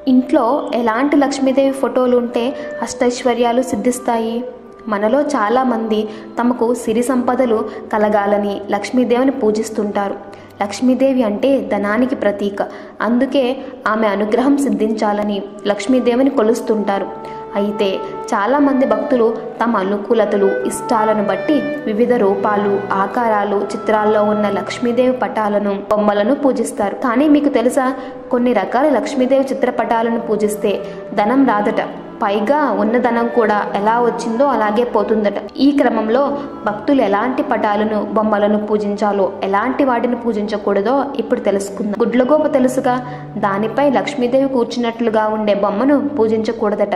ఇంట్లో ఎలాంటి లక్ష్మీదేవి ఫోటోలు ఉంటే అష్టైశ్వర్యాలు సిద్ధిస్తాయి? మనలో చాలామంది తమకు సిరి సంపదలు కలగాలని లక్ష్మీదేవిని పూజిస్తుంటారు. లక్ష్మీదేవి అంటే ధనానికి ప్రతీక. అందుకే ఆమె అనుగ్రహం సిద్ధించాలని లక్ష్మీదేవిని కొలుస్తుంటారు. అయితే చాలామంది భక్తులు తమ అనుకూలతలు, ఇష్టాలను బట్టి వివిధ రూపాలు, ఆకారాలు, చిత్రాల్లో ఉన్న లక్ష్మీదేవి పటాలను, బొమ్మలను పూజిస్తారు. కానీ మీకు తెలుసా, కొన్ని రకాల లక్ష్మీదేవి చిత్రపటాలను పూజిస్తే ధనం రాదట. పైగా ఉన్న ధనం కూడా ఎలా వచ్చిందో అలాగే పోతుందట. ఈ క్రమంలో భక్తులు ఎలాంటి పటాలను, బొమ్మలను పూజించాలో, ఎలాంటి వాటిని పూజించకూడదో ఇప్పుడు తెలుసుకుందాం. గుడ్లగోప తెలుసుగా, దానిపై లక్ష్మీదేవి కూర్చున్నట్లుగా ఉండే బొమ్మను పూజించకూడదట.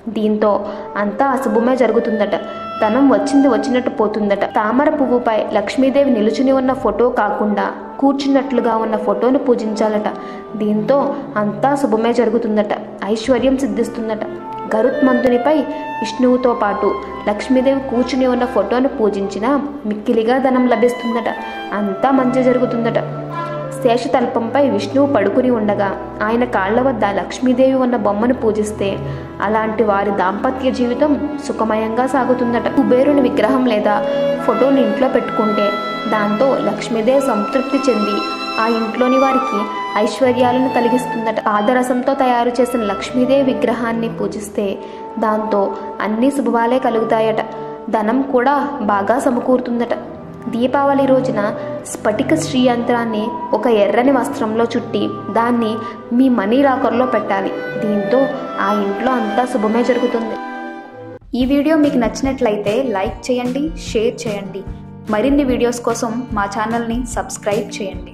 దీంతో అంతా అశుభమే జరుగుతుందట. ధనం వచ్చినట్టు పోతుందట. తామర పువ్వుపై లక్ష్మీదేవి నిలుచుని ఉన్న ఫోటో కాకుండా కూర్చున్నట్లుగా ఉన్న ఫోటోను పూజించాలట. దీంతో అంతా శుభమే జరుగుతుందట. ఐశ్వర్యం సిద్ధిస్తుందట. గరుత్మంతునిపై విష్ణువుతో పాటు లక్ష్మీదేవి కూర్చుని ఉన్న ఫోటోను పూజించినా మిక్కిలిగా ధనం లభిస్తుందట. అంతా మంచి జరుగుతుందట. శేషతల్పంపై విష్ణువు పడుకుని ఉండగా ఆయన కాళ్ల వద్ద లక్ష్మీదేవి ఉన్న బొమ్మను పూజిస్తే అలాంటి వారి దాంపత్య జీవితం సుఖమయంగా సాగుతుందట. కుబేరుని విగ్రహం లేదా ఫోటోని ఇంట్లో పెట్టుకుంటే దాంతో లక్ష్మీదేవి సంతృప్తి చెంది ఆ ఇంట్లోని వారికి ఐశ్వర్యాలను కలిగిస్తుందట. పాదరసంతో తయారు చేసిన లక్ష్మీదేవి విగ్రహాన్ని పూజిస్తే దాంతో అన్ని శుభాలే కలుగుతాయట. ధనం కూడా బాగా సమకూరుతుందట. దీపావళి రోజున స్ఫటిక శ్రీయంత్రాన్ని ఒక ఎర్రని వస్త్రంలో చుట్టి దాన్ని మీ మనీ లాకర్లో పెట్టాలి. దీంతో ఆ ఇంట్లో అంతా శుభమే జరుగుతుంది. ఈ వీడియో మీకు నచ్చినట్లయితే లైక్ చేయండి, షేర్ చేయండి. మరిన్ని వీడియోస్ కోసం మా ఛానల్ని సబ్స్క్రైబ్ చేయండి.